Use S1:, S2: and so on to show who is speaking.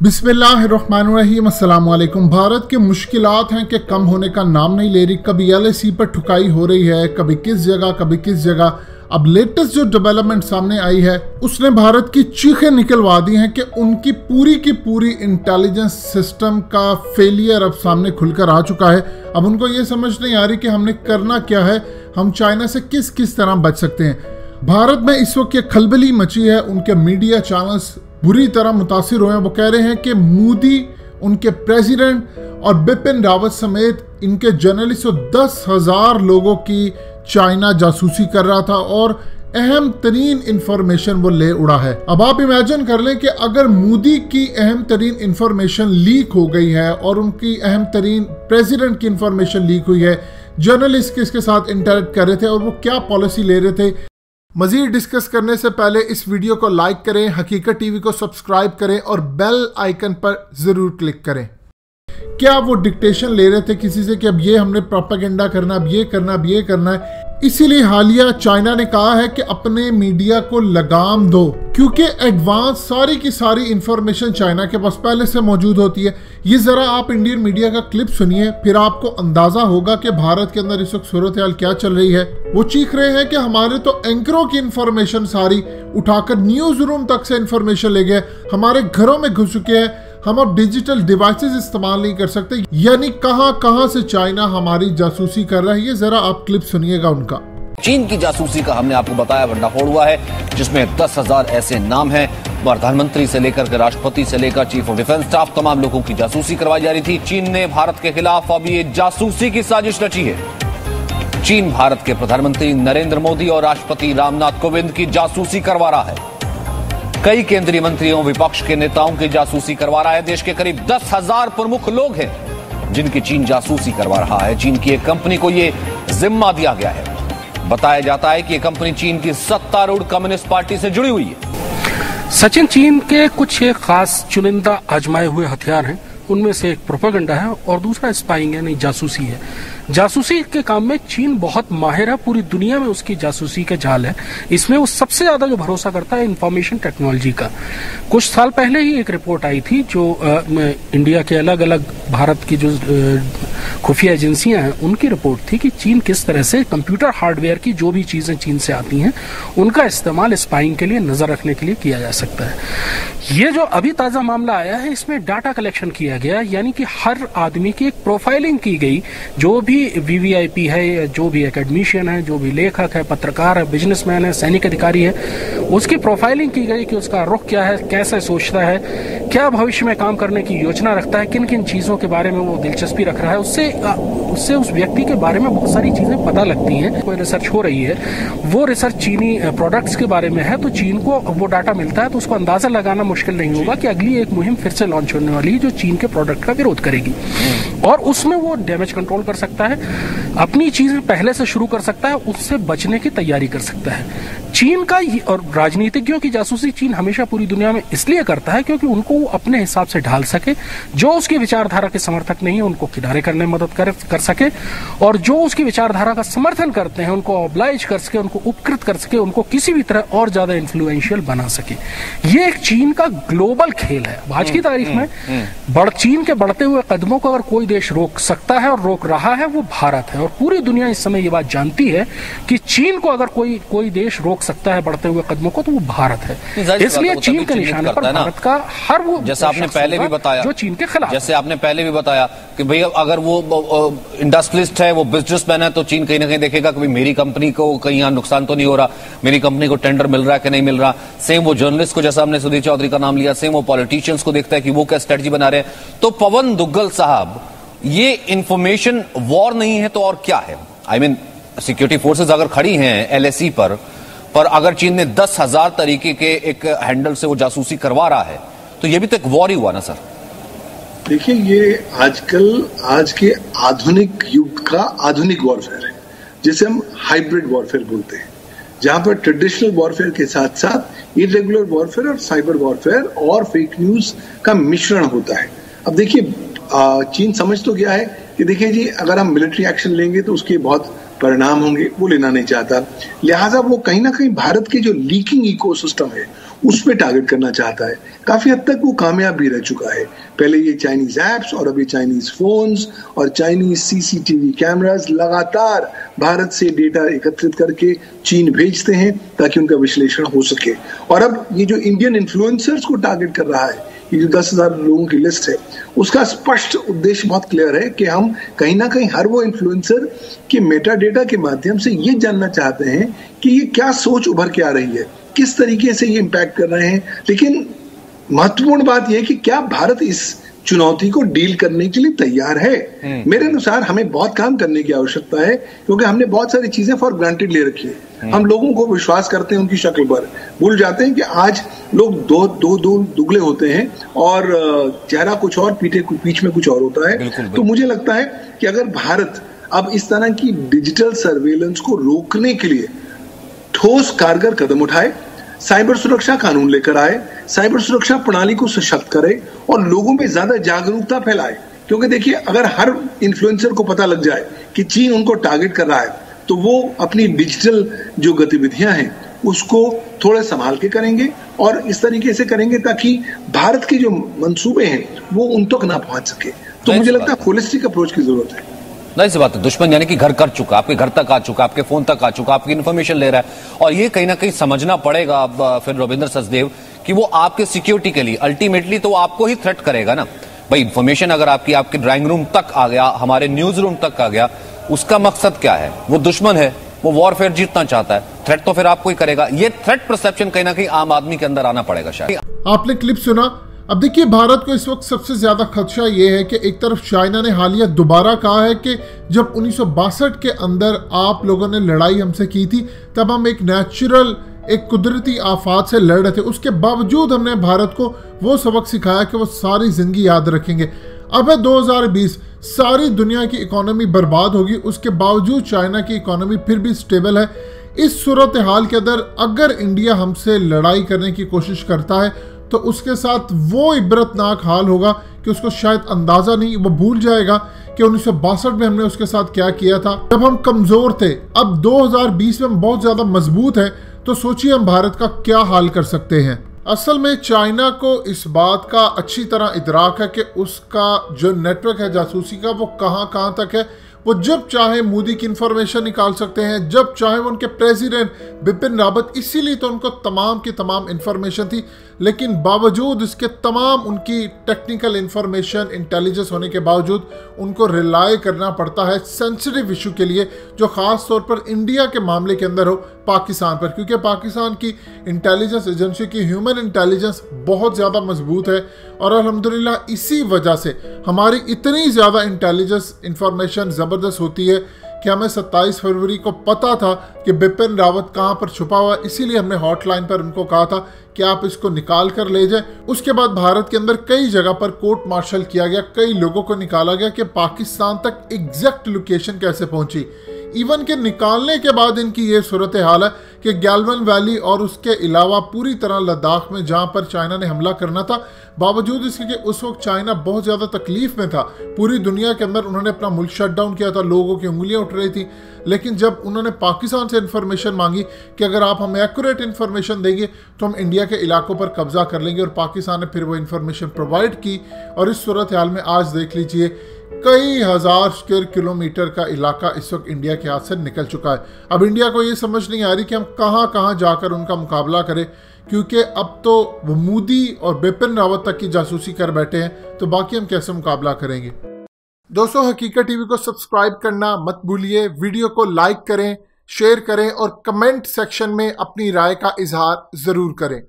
S1: बिस्मिल्लाहिर्रहमानिर्रहीम। अस्सलाम वालेकुम। भारत के मुश्किलात हैं कि कम होने का नाम नहीं ले रही। कभी LAC पर ठुकाई हो रही है, कभी किस जगह। अब लेटेस्ट जो डेवलपमेंट सामने आई है उसने भारत की चीखें निकलवा दी हैं कि उनकी पूरी की पूरी इंटेलिजेंस सिस्टम का फेलियर अब सामने खुलकर आ चुका है। अब उनको ये समझ नहीं आ रही कि हमने करना क्या है, हम चाइना से किस किस तरह बच सकते हैं। भारत में इस वक्त ये खलबली मची है, उनके मीडिया चैनल्स बुरी तरह मुतासिर हुए हैं। वो कह रहे हैं कि मोदी, उनके प्रेसिडेंट और बिपिन रावत समेत इनके जर्नलिस्ट 10,000 लोगों की चाइना जासूसी कर रहा था और अहम तरीन इंफॉर्मेशन वो ले उड़ा है। अब आप इमेजिन कर लें कि अगर मोदी की अहम तरीन इंफॉर्मेशन लीक हो गई है और उनकी अहम तरीन प्रेसिडेंट की इंफॉर्मेशन लीक हुई है, जर्नलिस्ट किसके साथ इंटरेक्ट कर रहे थे और वो क्या पॉलिसी ले रहे थे। मजीद डिस्कस करने से पहले इस वीडियो को लाइक करें, हकीकत टीवी को सब्सक्राइब करें और बेल आइकन पर जरूर क्लिक करें। क्या वो डिक्टेशन ले रहे थे किसी से कि अब ये हमने प्रोपेगेंडा करना, अब ये करना है। इसीलिए हालिया चाइना ने कहा है कि अपने मीडिया को लगाम दो, क्योंकि एडवांस सारी की सारी इंफॉर्मेशन चाइना के पास पहले से मौजूद होती है। ये जरा आप इंडियन मीडिया का क्लिप सुनिए, फिर आपको अंदाजा होगा कि भारत के अंदर इस वक्त सूरत हाल क्या चल रही है। वो चीख रहे हैं कि हमारे तो एंकरों की इंफॉर्मेशन सारी उठाकर न्यूज रूम तक से इंफॉर्मेशन ले गए, हमारे घरों में घुस चुके हैं, हम अब डिजिटल डिवाइसेस इस्तेमाल नहीं कर सकते। यानी कहां से चाइना हमारी जासूसी कर रहा है। ये जरा आप क्लिप सुनिएगा उनका।
S2: चीन की जासूसी का हमने आपको बताया भंडाफोड़ हुआ है, जिसमें 10,000 ऐसे नाम हैं। प्रधानमंत्री से लेकर के राष्ट्रपति से लेकर चीफ ऑफ डिफेंस स्टाफ, तमाम लोगों की जासूसी करवाई जा रही थी। चीन ने भारत के खिलाफ अब ये जासूसी की साजिश रची है। चीन भारत के प्रधानमंत्री नरेंद्र मोदी और राष्ट्रपति रामनाथ कोविंद की जासूसी करवा रहा है। कई केंद्रीय मंत्रियों, विपक्ष के नेताओं की जासूसी करवा रहा है। देश के करीब 10,000 प्रमुख लोग हैं जिनकी चीन जासूसी करवा रहा है। चीन की एक कंपनी को यह जिम्मा दिया गया है। बताया जाता है कि यह कंपनी चीन की सत्तारूढ़ कम्युनिस्ट पार्टी से जुड़ी हुई है।
S3: सचिन, चीन के कुछ एक खास चुनिंदा आजमाए हुए हथियार हैं। उनमें से एक प्रोपेगेंडा है और दूसरा स्पाइंग यानी जासूसी है। जासूसी के काम में चीन बहुत माहिर है, पूरी दुनिया में उसकी जासूसी के जाल है। इसमें वो सबसे ज्यादा जो भरोसा करता है इंफॉर्मेशन टेक्नोलॉजी का। कुछ साल पहले ही एक रिपोर्ट आई थी जो इंडिया के अलग अलग भारत की जो खुफिया एजेंसियां हैं उनकी रिपोर्ट थी कि चीन किस तरह से कंप्यूटर हार्डवेयर की जो भी चीजें चीन से आती हैं उनका इस्तेमाल स्पाइंग के लिए, नजर रखने के लिए किया जा सकता है। ये जो अभी ताजा मामला आया है इसमें डाटा कलेक्शन किया गया, यानी कि हर आदमी की एक प्रोफाइलिंग की गई। जो भी VVIP है, जो भी एकेडमिशियन है, जो भी लेखक है, पत्रकार है, बिजनेसमैन है, सैनिक अधिकारी है, उसकी प्रोफाइलिंग की गई कि उसका रुख क्या है, कैसे सोचता है, क्या भविष्य में काम करने की योजना रखता है, किन किन चीजों के बारे में वो दिलचस्पी रख रहा है। उससे उस व्यक्ति के बारे में बहुत सारी चीजें पता लगती हैं। कोई रिसर्च हो रही है, वो रिसर्च चीनी प्रोडक्ट्स के बारे में है, तो चीन को वो डाटा मिलता है तो उसको अंदाजा लगाना मुश्किल नहीं होगा कि अगली एक मुहिम फिर से लॉन्च होने वाली है जो चीन के प्रोडक्ट का विरोध करेगी और उसमें वो डैमेज कंट्रोल कर सकता है, अपनी चीजें पहले से शुरू कर सकता है, उससे बचने की तैयारी कर सकता है। चीन का और राजनीतिज्ञों की जासूसी चीन हमेशा पूरी दुनिया में इसलिए करता है क्योंकि उनको वो अपने हिसाब से ढाल सके। जो उसकी विचारधारा के समर्थक नहीं है उनको किनारे करने में मदद कर सके और जो उसकी विचारधारा का समर्थन करते हैं उनको ऑब्लाइज कर सके, उनको उपकृत कर सके, उनको किसी भी तरह और ज्यादा इन्फ्लुएंशियल बना सके। ये एक चीन का ग्लोबल खेल है। आज की तारीख में चीन के बढ़ते हुए कदमों को अगर कोई देश रोक सकता है और रोक रहा है वो भारत है। और पूरी दुनिया इस समय ये बात जानती है कि चीन को अगर कोई देश रोक सकता है बढ़ते हुए कदमों को तो वो भारत है। इसलिए चीन के निशाने पर भारत का हर वो,
S2: जैसे आपने पहले भी बताया,
S3: जो चीन के खिलाफ,
S2: जैसे आपने पहले भी बताया कि भैया अगर वो इंडस्ट्रियलिस्ट है, वो बिजनेसमैन है, तो चीन कहीं ना कहीं देखेगा कि मेरी कंपनी को कहीं यहाँ नुकसान तो नहीं हो रहा, मेरी कंपनी को टेंडर मिल रहा है कि नहीं मिल रहा। सेम वो जर्नलिस्ट को, जैसा हमने सुधीर चौधरी का नाम लिया, सेम वो पॉलिटिशियंस को देखता है कि वो क्या स्ट्रेटजी बना रहे हैं। तो पवन दुग्गल साहब, ये इंफॉर्मेशन वॉर नहीं है तो और क्या है? आई मीन सिक्योरिटी फोर्सेस अगर खड़ी हैं LAC पर अगर चीन ने 10,000 तरीके के एक हैंडल से वो जासूसी करवा रहा है तो ये भी तो एक वॉर ही हुआ ना सर।
S4: देखिए, ये आज के आधुनिक युग का आधुनिक वॉरफेयर है, जिसे हम हाइब्रिड वॉरफेयर बोलते हैं, जहां पर ट्रेडिशनल वॉरफेयर के साथ साथ इरेगुलर वॉरफेयर और साइबर वॉरफेयर और फेक न्यूज का मिश्रण होता है। अब देखिए, चीन समझ तो गया है कि देखिए जी, अगर हम मिलिट्री एक्शन लेंगे तो उसके बहुत परिणाम होंगे, वो लेना नहीं चाहता। लिहाजा वो कहीं ना कहीं भारत के जो लीकिंग इकोसिस्टम है उस पर टारगेट करना चाहता है। काफी हद तक वो कामयाब भी रह चुका है। पहले ये चाइनीज एप्स और अभी चाइनीज फोन्स और चाइनीज सीसीटीवी कैमरास लगातार भारत से डेटा एकत्रित करके चीन भेजते हैं ताकि उनका विश्लेषण हो सके। और अब ये जो इंडियन इन्फ्लुएंसर्स को टारगेट कर रहा है, ये जो 10,000 लोगों की लिस्ट है, उसका स्पष्ट उद्देश्य बहुत क्लियर है कि हम कहीं ना कहीं हर वो इन्फ्लुएंसर के मेटा डेटा के माध्यम से ये जानना चाहते हैं कि ये क्या सोच उभर के आ रही है, किस तरीके से ये इम्पैक्ट कर रहे हैं। लेकिन महत्वपूर्ण बात यह है कि क्या भारत इस चुनौती को डील करने के लिए तैयार है। मेरे अनुसार हमें बहुत काम करने की आवश्यकता है, क्योंकि हमने बहुत सारी चीजें फॉर ग्रांटेड ले रखी है। हम लोगों को विश्वास करते हैं उनकी शक्ल पर, भूल जाते हैं कि आज लोग दो दुगले होते हैं और चेहरा कुछ और पीठ में कुछ और होता है। तो मुझे लगता है कि अगर भारत अब इस तरह की डिजिटल सर्वेलेंस को रोकने के लिए ठोस कारगर कदम उठाए, साइबर सुरक्षा कानून लेकर आए, साइबर सुरक्षा प्रणाली को सशक्त करे और लोगों में ज्यादा जागरूकता फैलाए। क्योंकि देखिए, अगर हर इन्फ्लुएंसर को पता लग जाए कि चीन उनको टारगेट कर रहा है, तो वो अपनी डिजिटल जो गतिविधियां हैं उसको थोड़े संभाल के करेंगे और इस तरीके से करेंगे ताकि भारत के जो मंसूबे हैं वो उन तक ना पहुंच सके। तो मुझे लगता है होलिस्टिक अप्रोच की जरूरत है।
S2: नहीं सी बात है, दुश्मन यानी कि घर कर चुका, आपके घर तक आ चुका, आपके फोन तक आ चुका, आपकी इन्फॉर्मेशन ले रहा है। और ये कहीं ना कहीं समझना पड़ेगा अब फिर रविंद्र सचदेव कि वो आपके सिक्योरिटी के लिए अल्टीमेटली तो आपको ही थ्रेट करेगा ना भाई। इन्फॉर्मेशन अगर आपके ड्राइंग रूम तक आ गया, हमारे न्यूज रूम तक आ गया, उसका मकसद क्या है? वो दुश्मन है, वो वॉरफेयर जीतना चाहता है, थ्रेट तो फिर आपको ही करेगा। ये थ्रेट परसेप्शन कहीं ना कहीं आम आदमी के अंदर आना पड़ेगा शायद।
S1: आपने क्लिप सुना। अब देखिए, भारत को इस वक्त सबसे ज्यादा खदशा ये है कि एक तरफ चाइना ने हालिया दोबारा कहा है कि जब 1962 के अंदर आप लोगों ने लड़ाई हमसे की थी, तब हम एक कुदरती आफात से लड़ रहे थे, उसके बावजूद हमने भारत को वो सबक सिखाया कि वो सारी जिंदगी याद रखेंगे। अब है 2020, सारी दुनिया की इकोनॉमी बर्बाद होगी, उसके बावजूद चाइना की इकोनॉमी फिर भी स्टेबल है। इस सूरत हाल के अंदर अगर इंडिया हमसे लड़ाई करने की कोशिश करता है तो उसके साथ वो इबरतनाक हाल होगा कि उसको शायद अंदाजा नहीं, वो भूल जाएगा कि 1962 में हमने उसके साथ क्या किया था जब हम कमजोर थे। अब 2020 में हम बहुत ज्यादा मजबूत हैं, तो सोचिए हम भारत का क्या हाल कर सकते हैं। असल में चाइना को इस बात का अच्छी तरह इदराक है कि उसका जो नेटवर्क है जासूसी का वो कहाँ तक है। वो जब चाहे मोदी की इंफॉर्मेशन निकाल सकते हैं, जब चाहे वो उनके प्रेसिडेंट बिपिन रावत, इसीलिए तो उनको तमाम की तमाम इंफॉर्मेशन थी। लेकिन बावजूद इसके तमाम उनकी टेक्निकल इंफॉर्मेशन इंटेलिजेंस होने के बावजूद उनको रिलाय करना पड़ता है सेंसिटिव इशू के लिए, जो ख़ास तौर पर इंडिया के मामले के अंदर हो, पाकिस्तान पर। क्योंकि पाकिस्तान की इंटेलिजेंस एजेंसी की ह्यूमन इंटेलिजेंस बहुत ज़्यादा मजबूत है और अल्हम्दुलिल्लाह इसी वजह से हमारी इतनी ज़्यादा इंटेलिजेंस इंफॉर्मेशन ज़बरदस्त होती है कि हमें 27 फरवरी को पता था कि बिपिन रावत कहाँ पर छुपा हुआ है। इसीलिए हमने हॉटलाइन पर उनको कहा था कि आप इसको निकाल कर ले जाएं। उसके बाद भारत के अंदर कई जगह पर कोर्ट मार्शल किया गया, कई लोगों को निकाला गया कि पाकिस्तान तक एग्जैक्ट लोकेशन कैसे पहुंची। इवन के निकालने के बाद इनकी ये सूरत हाल है कि गैल्वन वैली और उसके अलावा पूरी तरह लद्दाख में जहां पर चाइना ने हमला करना था, बावजूद इसके कि उस वक्त चाइना बहुत ज़्यादा तकलीफ में था। पूरी दुनिया के अंदर उन्होंने अपना मुल्क शट डाउन किया था, लोगों की उंगलियां उठ रही थी। लेकिन जब उन्होंने पाकिस्तान से इन्फॉर्मेशन मांगी कि अगर आप हमें एक्यूरेट इन्फॉर्मेशन देंगे तो हम इंडिया के इलाकों पर कब्जा कर लेंगे, और पाकिस्तान ने फिर वो इन्फॉर्मेशन प्रोवाइड की। और इस सूरत हाल में आज देख लीजिए कई हजार स्क्वायर किलोमीटर का इलाका इस वक्त इंडिया के हाथ से निकल चुका है। अब इंडिया को ये समझ नहीं आ रही कि हम कहां जाकर उनका मुकाबला करें, क्योंकि अब तो वो मोदी और बिपिन रावत तक की जासूसी कर बैठे हैं, तो बाकी हम कैसे मुकाबला करेंगे। दोस्तों, हकीकत टीवी को सब्सक्राइब करना मत भूलिए, वीडियो को लाइक करें, शेयर करें और कमेंट सेक्शन में अपनी राय का इजहार जरूर करें।